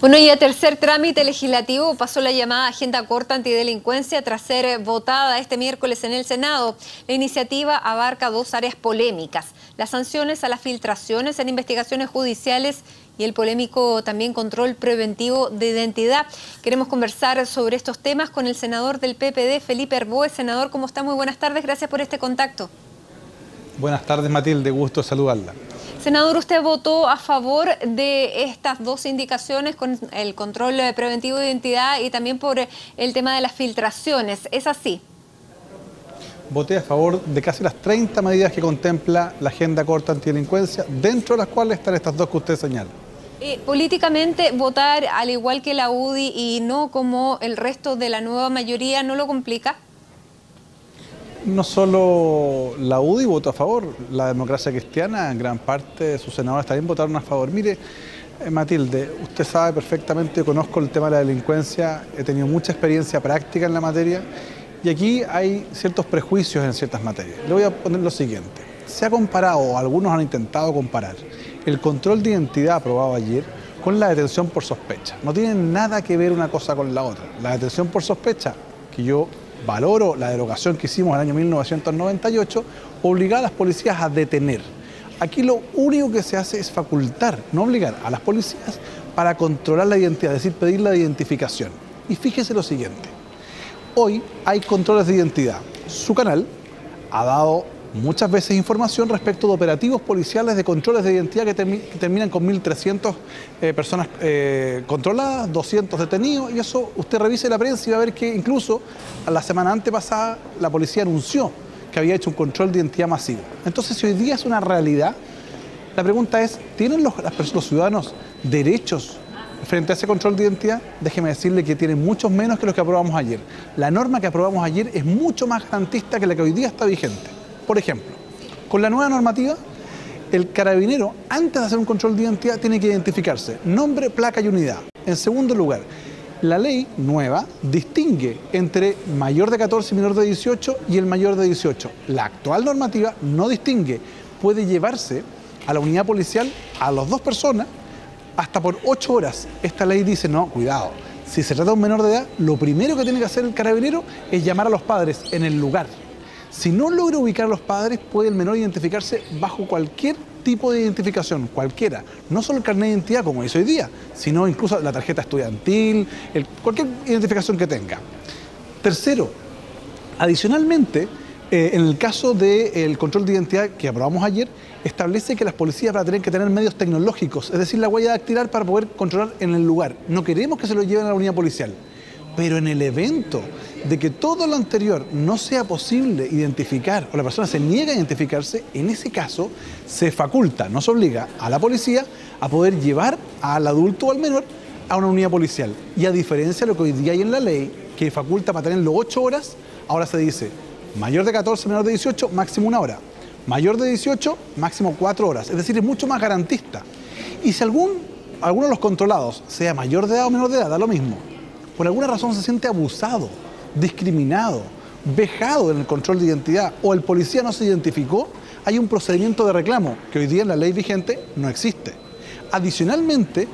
Bueno, y a tercer trámite legislativo pasó la llamada agenda corta antidelincuencia tras ser votada este miércoles en el Senado. La iniciativa abarca dos áreas polémicas: las sanciones a las filtraciones en investigaciones judiciales y el polémico también control preventivo de identidad. Queremos conversar sobre estos temas con el senador del PPD, Felipe Arboe. Senador, ¿cómo está? Muy buenas tardes, gracias por este contacto. Buenas tardes, Matilde, gusto saludarla. Senador, usted votó a favor de estas dos indicaciones con el control preventivo de identidad y también por el tema de las filtraciones. ¿Es así? Voté a favor de casi las 30 medidas que contempla la agenda corta antidelincuencia, dentro de las cuales están estas dos que usted señala. Políticamente, votar al igual que la UDI y no como el resto de la nueva mayoría, ¿no lo complica? No solo la UDI votó a favor, la democracia cristiana, en gran parte de sus senadores también votaron a favor. Mire, Matilde, usted sabe perfectamente, conozco el tema de la delincuencia, he tenido mucha experiencia práctica en la materia y aquí hay ciertos prejuicios en ciertas materias. Le voy a poner lo siguiente: se ha comparado, o algunos han intentado comparar, el control de identidad aprobado ayer con la detención por sospecha. No tienen nada que ver una cosa con la otra. La detención por sospecha, que yo valoro la derogación que hicimos en el año 1998, obligaba a las policías a detener. Aquí lo único que se hace es facultar, no obligar a las policías para controlar la identidad, es decir, pedir la identificación. Y fíjese lo siguiente: hoy hay controles de identidad. Su canal ha dado muchas veces información respecto de operativos policiales de controles de identidad que terminan con 1.300 personas controladas, 200 detenidos, y eso usted revise la prensa y va a ver que incluso a la semana antepasada la policía anunció que había hecho un control de identidad masivo. Entonces, si hoy día es una realidad, la pregunta es: ¿tienen los ciudadanos derechos frente a ese control de identidad? Déjeme decirle que tienen muchos menos que los que aprobamos ayer. La norma que aprobamos ayer es mucho más garantista que la que hoy día está vigente. Por ejemplo, con la nueva normativa, el carabinero, antes de hacer un control de identidad, tiene que identificarse nombre, placa y unidad. En segundo lugar, la ley nueva distingue entre mayor de 14 y menor de 18 y el mayor de 18. La actual normativa no distingue. Puede llevarse a la unidad policial a las dos personas hasta por 8 horas. Esta ley dice: no, cuidado. Si se trata de un menor de edad, lo primero que tiene que hacer el carabinero es llamar a los padres en el lugar. Si no logra ubicar a los padres, puede el menor identificarse bajo cualquier tipo de identificación, cualquiera. No solo el carnet de identidad, como es hoy día, sino incluso la tarjeta estudiantil, cualquier identificación que tenga. Tercero, adicionalmente, en el caso del control de identidad que aprobamos ayer, establece que las policías van a tener que tener medios tecnológicos, es decir, la huella dactilar, para poder controlar en el lugar. No queremos que se lo lleven a la unidad policial. Pero en el evento de que todo lo anterior no sea posible identificar o la persona se niega a identificarse, en ese caso se faculta, no se obliga a la policía a poder llevar al adulto o al menor a una unidad policial. Y a diferencia de lo que hoy día hay en la ley, que faculta para tenerlo 8 horas, ahora se dice mayor de 14, menor de 18, máximo 1 hora. Mayor de 18, máximo 4 horas. Es decir, es mucho más garantista. Y si alguno de los controlados, sea mayor de edad o menor de edad, da lo mismo, por alguna razón se siente abusado, discriminado, vejado en el control de identidad, o el policía no se identificó, hay un procedimiento de reclamo que hoy día en la ley vigente no existe. Adicionalmente,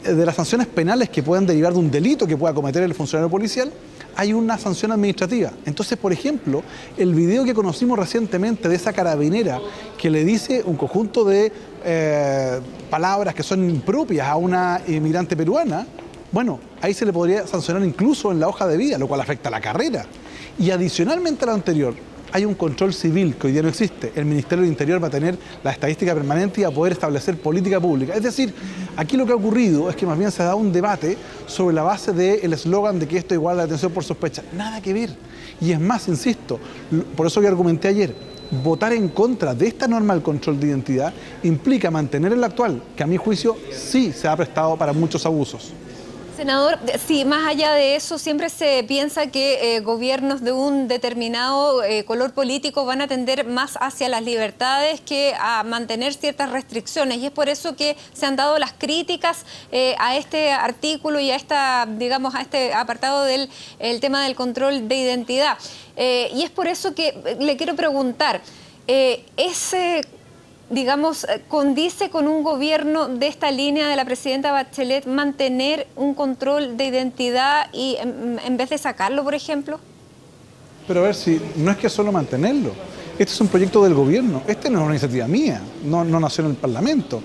de las sanciones penales que puedan derivar de un delito que pueda cometer el funcionario policial, hay una sanción administrativa. Entonces, por ejemplo, el video que conocimos recientemente de esa carabinera que le dice un conjunto de palabras que son impropias a una inmigrante peruana, bueno, ahí se le podría sancionar incluso en la hoja de vida, lo cual afecta a la carrera. Y adicionalmente a lo anterior, hay un control civil que hoy día no existe. El Ministerio del Interior va a tener la estadística permanente y va a poder establecer política pública. Es decir, aquí lo que ha ocurrido es que más bien se ha dado un debate sobre la base del eslogan de que esto igual a la detención por sospecha. Nada que ver. Y es más, insisto, por eso que argumenté ayer, votar en contra de esta norma del control de identidad implica mantener el actual, que a mi juicio sí se ha prestado para muchos abusos. Senador, sí, más allá de eso, siempre se piensa que gobiernos de un determinado color político van a tender más hacia las libertades que a mantener ciertas restricciones, y es por eso que se han dado las críticas a este artículo y a digamos, a este apartado del tema del control de identidad. Y es por eso que le quiero preguntar, digamos, condice con un gobierno de esta línea de la presidenta Bachelet mantener un control de identidad y en vez de sacarlo, por ejemplo? Pero a ver, si no es que solo mantenerlo. Este es un proyecto del gobierno. Este no es una iniciativa mía, no nació en el Parlamento.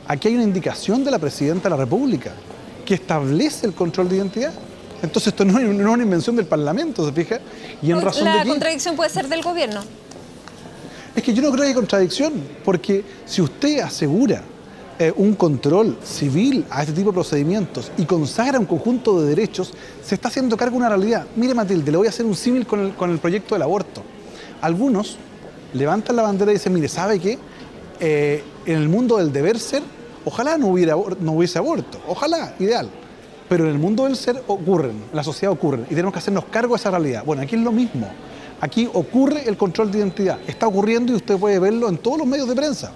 Aquí hay una indicación de la presidenta de la República que establece el control de identidad. Entonces esto no es una invención del Parlamento, ¿se fija? Y en razón de ¿La qué? contradicción puede ser del gobierno? Es que yo no creo que haya contradicción, porque si usted asegura un control civil a este tipo de procedimientos y consagra un conjunto de derechos, se está haciendo cargo de una realidad. Mire, Matilde, le voy a hacer un símil con el proyecto del aborto. Algunos levantan la bandera y dicen, mire, ¿sabe qué? En el mundo del deber ser, ojalá no hubiese aborto, ojalá, ideal. Pero en el mundo del ser ocurren, en la sociedad ocurren, y tenemos que hacernos cargo de esa realidad. Bueno, aquí es lo mismo. Aquí ocurre el control de identidad. Está ocurriendo y usted puede verlo en todos los medios de prensa,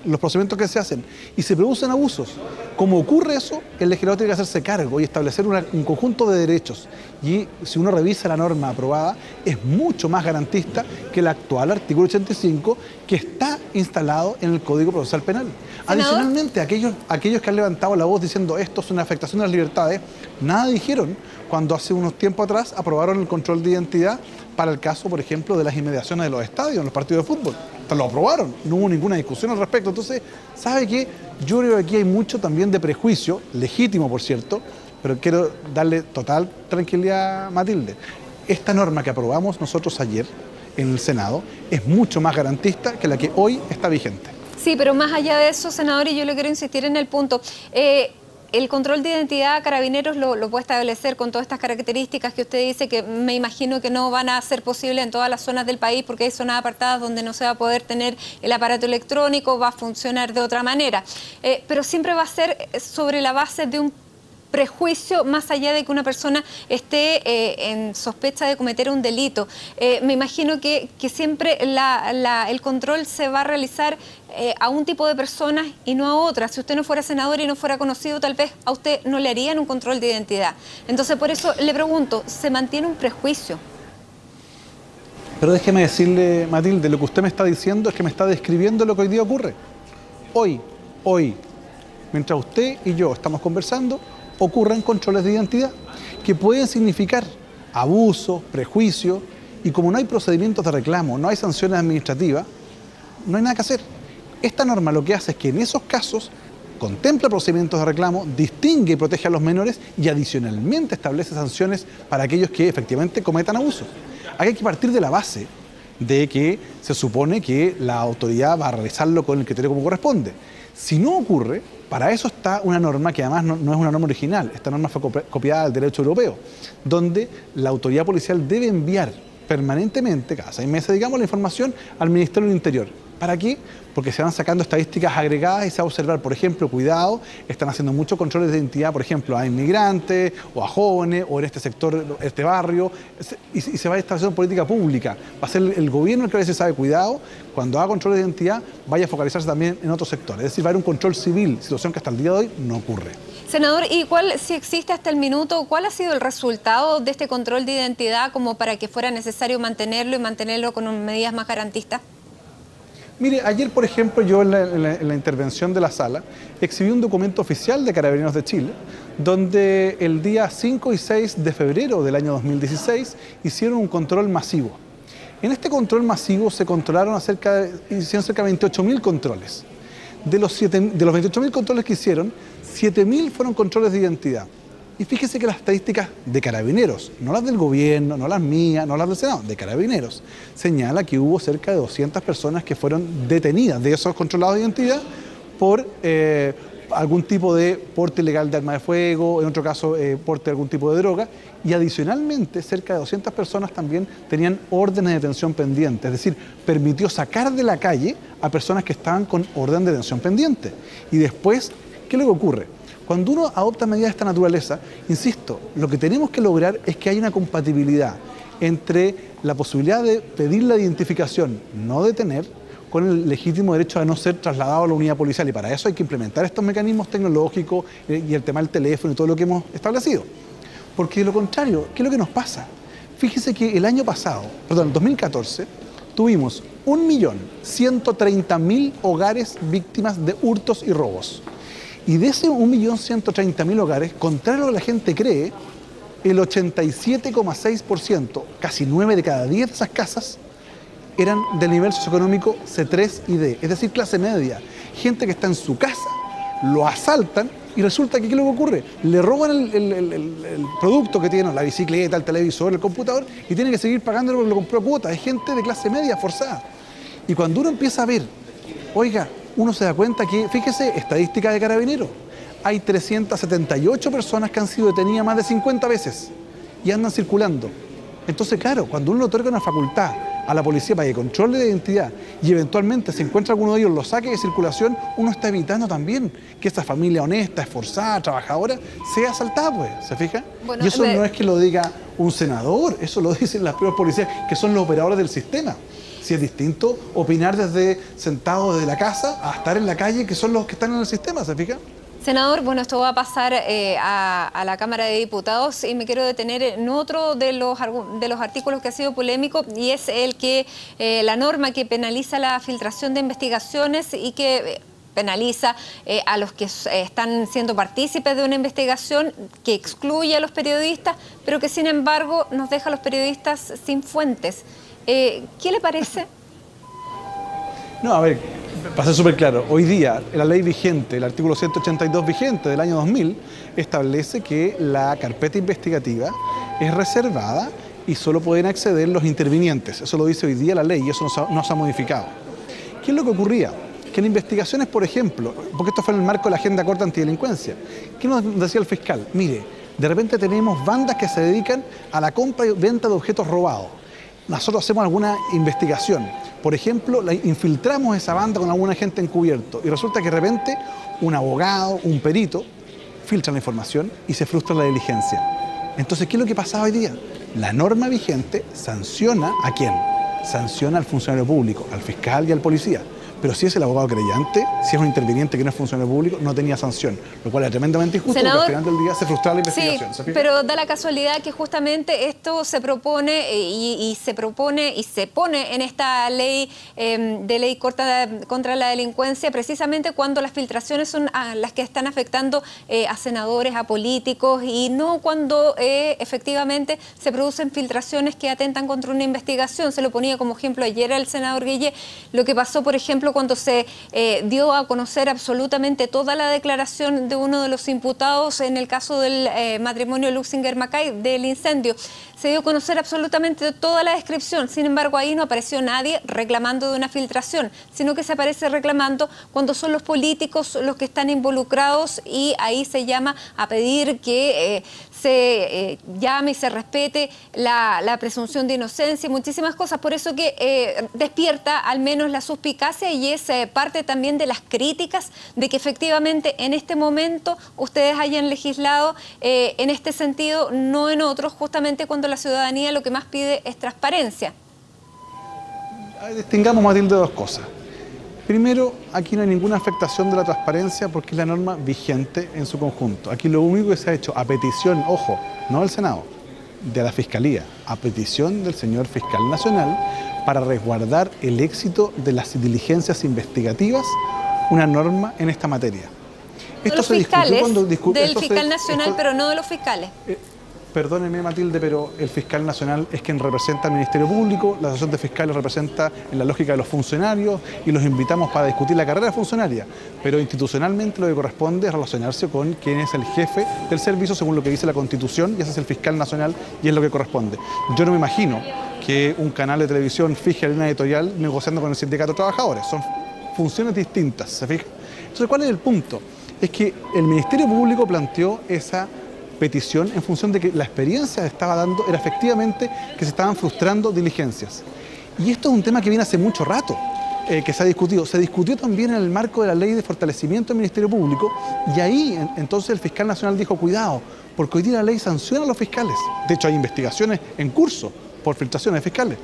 los procedimientos que se hacen. Y se producen abusos. Como ocurre eso, el legislador tiene que hacerse cargo y establecer un conjunto de derechos. Y si uno revisa la norma aprobada, es mucho más garantista que el actual artículo 85 que está instalado en el Código Procesal Penal. Adicionalmente, aquellos que han levantado la voz diciendo esto es una afectación de las libertades, nada dijeron cuando hace unos tiempos atrás aprobaron el control de identidad para el caso, por ejemplo, de las inmediaciones de los estadios, en los partidos de fútbol. Entonces, lo aprobaron, no hubo ninguna discusión al respecto. Entonces, ¿sabe qué? Yo creo que aquí hay mucho también de prejuicio, legítimo por cierto, pero quiero darle total tranquilidad a Matilde. Esta norma que aprobamos nosotros ayer en el Senado es mucho más garantista que la que hoy está vigente. Sí, pero más allá de eso, senador, y yo le quiero insistir en el punto, el control de identidad Carabineros lo puede establecer con todas estas características que usted dice que me imagino que no van a ser posibles en todas las zonas del país porque hay zonas apartadas donde no se va a poder tener el aparato electrónico, va a funcionar de otra manera. Pero siempre va a ser sobre la base de un prejuicio más allá de que una persona esté en sospecha de cometer un delito. Me imagino que siempre el control se va a realizar a un tipo de personas y no a otras. Si usted no fuera senador y no fuera conocido, tal vez a usted no le harían un control de identidad. Entonces, por eso le pregunto, ¿se mantiene un prejuicio? Pero déjeme decirle, Matilde, lo que usted me está diciendo es que me está describiendo lo que hoy día ocurre. Hoy, mientras usted y yo estamos conversando, ocurren controles de identidad que pueden significar abuso, prejuicio, y como no hay procedimientos de reclamo, no hay sanciones administrativas, no hay nada que hacer. Esta norma lo que hace es que en esos casos contempla procedimientos de reclamo, distingue y protege a los menores y adicionalmente establece sanciones para aquellos que efectivamente cometan abusos. Aquí hay que partir de la base de que se supone que la autoridad va a realizarlo con el criterio como corresponde. Si no ocurre, para eso está una norma que además no es una norma original. Esta norma fue copiada del derecho europeo, donde la autoridad policial debe enviar permanentemente, cada 6 meses, digamos, la información al Ministerio del Interior. ¿Para qué? Porque se van sacando estadísticas agregadas y se va a observar, por ejemplo, cuidado, están haciendo muchos controles de identidad, por ejemplo, a inmigrantes o a jóvenes o en este sector, este barrio, y se va a establecer política pública. Va a ser el gobierno el que a veces sabe, cuidado, cuando haga controles de identidad, vaya a focalizarse también en otros sectores. Es decir, va a haber un control civil, situación que hasta el día de hoy no ocurre. Senador, ¿y cuál, si existe hasta el minuto, cuál ha sido el resultado de este control de identidad como para que fuera necesario mantenerlo y mantenerlo con medidas más garantistas? Mire, ayer, por ejemplo, yo en la intervención de la sala exhibí un documento oficial de Carabineros de Chile, donde el día 5 y 6 de febrero del año 2016 hicieron un control masivo. En este control masivo se controlaron hicieron cerca de 28.000 controles. De los 28.000 controles que hicieron, 7.000 fueron controles de identidad. Y fíjese que las estadísticas de Carabineros, no las del gobierno, no las mías, no las del Senado, de Carabineros, señala que hubo cerca de 200 personas que fueron detenidas de esos controlados de identidad por algún tipo de porte ilegal de arma de fuego, en otro caso porte de algún tipo de droga, y adicionalmente cerca de 200 personas también tenían órdenes de detención pendientes, es decir, permitió sacar de la calle a personas que estaban con orden de detención pendiente. Y después, ¿qué es lo que ocurre? Cuando uno adopta medidas de esta naturaleza, insisto, lo que tenemos que lograr es que haya una compatibilidad entre la posibilidad de pedir la identificación, no detener, con el legítimo derecho a no ser trasladado a la unidad policial. Y para eso hay que implementar estos mecanismos tecnológicos y el tema del teléfono y todo lo que hemos establecido. Porque de lo contrario, ¿qué es lo que nos pasa? Fíjese que el año pasado, perdón, el 2014, tuvimos 1.130.000 hogares víctimas de hurtos y robos. Y de ese 1.130.000 hogares, contrario a lo que la gente cree, el 87,6%, casi 9 de cada 10 de esas casas, eran del nivel socioeconómico C3 y D, es decir, clase media. Gente que está en su casa, lo asaltan y resulta que ¿qué es lo que ocurre? Le roban el producto que tiene, la bicicleta, el televisor, el computador, y tiene que seguir pagándolo porque lo compró a cuota. Es gente de clase media forzada. Y cuando uno empieza a ver, oiga, uno se da cuenta que, fíjese, estadística de Carabineros, hay 378 personas que han sido detenidas más de 50 veces y andan circulando. Entonces, claro, cuando uno le otorga una facultad a la policía para que controle la identidad y eventualmente se encuentra alguno de ellos, lo saque de circulación, uno está evitando también que esa familia honesta, esforzada, trabajadora, sea asaltada, pues, ¿se fija? Bueno, y eso no es que lo diga un senador, eso lo dicen las propias policías, que son los operadores del sistema. Si es distinto opinar desde sentado desde la casa a estar en la calle, que son los que están en el sistema, ¿se fija? Senador, bueno, esto va a pasar a la Cámara de Diputados y me quiero detener en otro de los artículos que ha sido polémico y es el que la norma que penaliza la filtración de investigaciones y que penaliza a los que están siendo partícipes de una investigación, que excluye a los periodistas, pero que sin embargo nos deja a los periodistas sin fuentes. ¿Qué le parece? No, a ver, para ser súper claro, hoy día la ley vigente, el artículo 182 vigente del año 2000, establece que la carpeta investigativa es reservada y solo pueden acceder los intervinientes. Eso lo dice hoy día la ley y eso no se ha modificado. ¿Qué es lo que ocurría? Que en investigaciones, por ejemplo, porque esto fue en el marco de la Agenda Corta Antidelincuencia, ¿qué nos decía el fiscal? Mire, de repente tenemos bandas que se dedican a la compra y venta de objetos robados. Nosotros hacemos alguna investigación, por ejemplo, infiltramos esa banda con algún agente encubierto y resulta que de repente un abogado, un perito, filtra la información y se frustra la diligencia. Entonces, ¿qué es lo que pasaba hoy día? La norma vigente sanciona ¿a quién? Sanciona al funcionario público, al fiscal y al policía. Pero si es el abogado creyente, si es un interviniente que no es funcionario público, no tenía sanción, lo cual es tremendamente injusto. Senador, porque al final del día se frustraba la investigación. Sí, pero da la casualidad que justamente esto se propone y se pone en esta ley de ley corta contra la delincuencia precisamente cuando las filtraciones son las que están afectando a senadores, a políticos y no cuando efectivamente se producen filtraciones que atentan contra una investigación. Se lo ponía como ejemplo ayer al senador Guille, lo que pasó, por ejemplo, cuando se dio a conocer absolutamente toda la declaración de uno de los imputados en el caso del matrimonio Luxinger-Macay, del incendio. Se dio a conocer absolutamente toda la descripción, sin embargo ahí no apareció nadie reclamando de una filtración, sino que se aparece reclamando cuando son los políticos los que están involucrados y ahí se llama a pedir que se llame y se respete la presunción de inocencia y muchísimas cosas. Por eso que despierta al menos la suspicacia y es parte también de las críticas de que efectivamente en este momento ustedes hayan legislado en este sentido, no en otros, justamente cuando la ciudadanía lo que más pide es transparencia. Distingamos, Matilde, dos cosas. Primero, aquí no hay ninguna afectación de la transparencia porque es la norma vigente en su conjunto. Aquí lo único que se ha hecho a petición, ojo, no del Senado, de la Fiscalía, a petición del señor Fiscal Nacional, para resguardar el éxito de las diligencias investigativas, una norma en esta materia. Esto se discutió cuando del Fiscal Nacional, pero no de los fiscales. Perdóneme, Matilde, pero el fiscal nacional es quien representa al Ministerio Público, la Asociación de Fiscales representa en la lógica de los funcionarios y los invitamos para discutir la carrera funcionaria, pero institucionalmente lo que corresponde es relacionarse con quién es el jefe del servicio según lo que dice la Constitución y ese es el fiscal nacional y es lo que corresponde. Yo no me imagino que un canal de televisión fije la línea editorial negociando con el sindicato de trabajadores, son funciones distintas, ¿se fija? Entonces, ¿cuál es el punto? Es que el Ministerio Público planteó esa petición en función de que la experiencia que estaba dando era efectivamente que se estaban frustrando diligencias. Y esto es un tema que viene hace mucho rato, que se ha discutido. Se discutió también en el marco de la ley de fortalecimiento del Ministerio Público y ahí entonces el fiscal nacional dijo, cuidado, porque hoy día la ley sanciona a los fiscales. De hecho, hay investigaciones en curso por filtraciones de fiscales.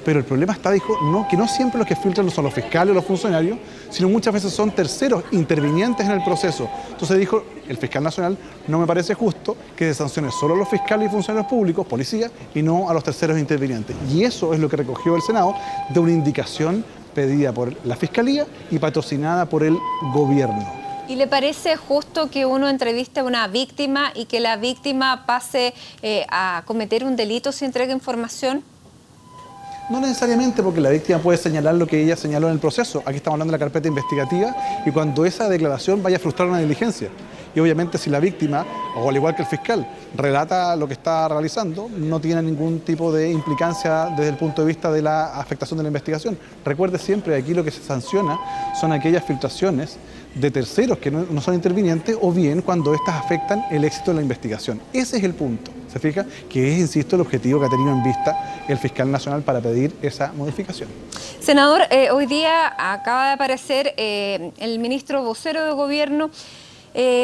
Pero el problema está, dijo, no, que no siempre los que filtran son los fiscales o los funcionarios, sino muchas veces son terceros intervinientes en el proceso. Entonces dijo, el fiscal nacional, no me parece justo que se sancione solo a los fiscales y funcionarios públicos, policías, y no a los terceros intervinientes. Y eso es lo que recogió el Senado de una indicación pedida por la Fiscalía y patrocinada por el gobierno. ¿Y le parece justo que uno entreviste a una víctima y que la víctima pase a cometer un delito si entrega información? No necesariamente, porque la víctima puede señalar lo que ella señaló en el proceso. Aquí estamos hablando de la carpeta investigativa y cuando esa declaración vaya a frustrar una diligencia. Y obviamente si la víctima, o al igual que el fiscal, relata lo que está realizando, no tiene ningún tipo de implicancia desde el punto de vista de la afectación de la investigación. Recuerde siempre, aquí lo que se sanciona son aquellas filtraciones de terceros que no son intervinientes o bien cuando éstas afectan el éxito de la investigación. Ese es el punto, ¿se fija? Que es, insisto, el objetivo que ha tenido en vista el fiscal nacional para pedir esa modificación. Senador, hoy día acaba de aparecer el ministro vocero de gobierno,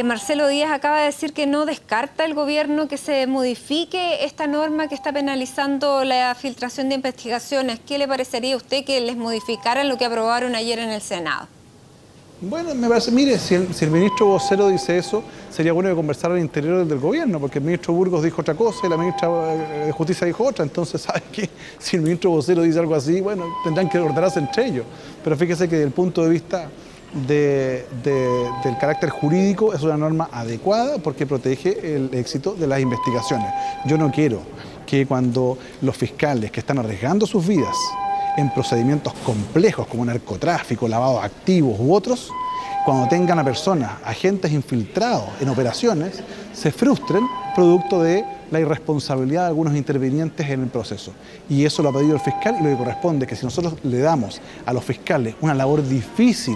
Marcelo Díaz, acaba de decir que no descarta el gobierno que se modifique esta norma que está penalizando la filtración de investigaciones. ¿Qué le parecería a usted que les modificaran lo que aprobaron ayer en el Senado? Bueno, me parece, mire, si el ministro vocero dice eso, sería bueno que conversara al interior del gobierno, porque el ministro Burgos dijo otra cosa y la ministra de Justicia dijo otra. Entonces, ¿sabe qué? Si el ministro vocero dice algo así, bueno, tendrán que ordenarse entre ellos. Pero fíjese que desde el punto de vista del carácter jurídico es una norma adecuada porque protege el éxito de las investigaciones. Yo no quiero que cuando los fiscales que están arriesgando sus vidas en procedimientos complejos como narcotráfico, lavado de activos u otros, cuando tengan a personas, agentes infiltrados en operaciones, se frustren producto de la irresponsabilidad de algunos intervinientes en el proceso. Y eso lo ha pedido el fiscal y lo que corresponde es que si nosotros le damos a los fiscales una labor difícil,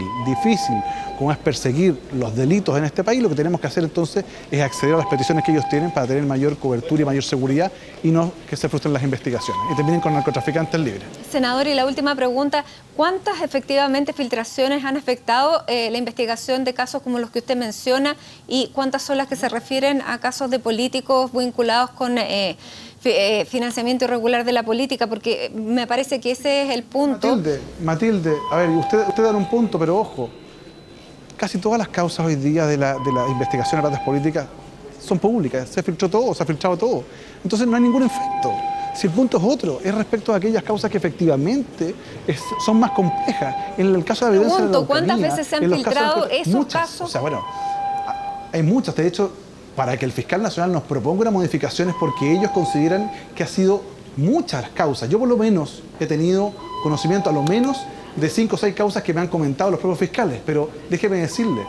como es perseguir los delitos en este país, lo que tenemos que hacer entonces es acceder a las peticiones que ellos tienen para tener mayor cobertura y mayor seguridad y no que se frustren las investigaciones y terminen con narcotraficantes libres. Senador, y la última pregunta, ¿cuántas efectivamente filtraciones han afectado la investigación de casos como los que usted menciona y cuántas son las que se refieren a casos de políticos vinculados con financiamiento irregular de la política? Porque me parece que ese es el punto. Matilde, a ver, usted da un punto, pero ojo, casi todas las causas hoy día de la investigación a ratas políticas son públicas, se filtró todo, se ha filtrado todo. Entonces no hay ningún efecto. Si el punto es otro, es respecto a aquellas causas que efectivamente son más complejas. En el caso de la evidencia de la ¿cuántas veces se han filtrado esos casos? O sea, bueno, hay muchas. De hecho, para que el fiscal nacional nos proponga una modificación es porque ellos consideran que ha sido muchas las causas. Yo por lo menos he tenido conocimiento a lo menos de 5 o 6 causas que me han comentado los propios fiscales, pero déjeme decirle,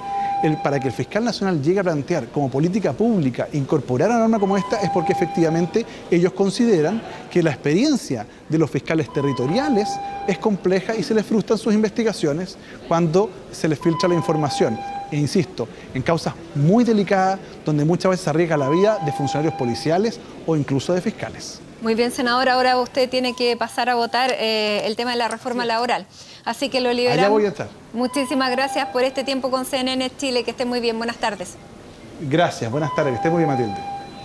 para que el fiscal nacional llegue a plantear como política pública incorporar una norma como esta es porque efectivamente ellos consideran que la experiencia de los fiscales territoriales es compleja y se les frustran sus investigaciones cuando se les filtra la información. E insisto, en causas muy delicadas donde muchas veces se arriesga la vida de funcionarios policiales o incluso de fiscales. Muy bien, senador, ahora usted tiene que pasar a votar el tema de la reforma laboral. Así que lo liberamos. Allá voy a estar. Muchísimas gracias por este tiempo con CNN Chile. Que esté muy bien. Buenas tardes. Gracias. Buenas tardes. Que esté muy bien, Matilde.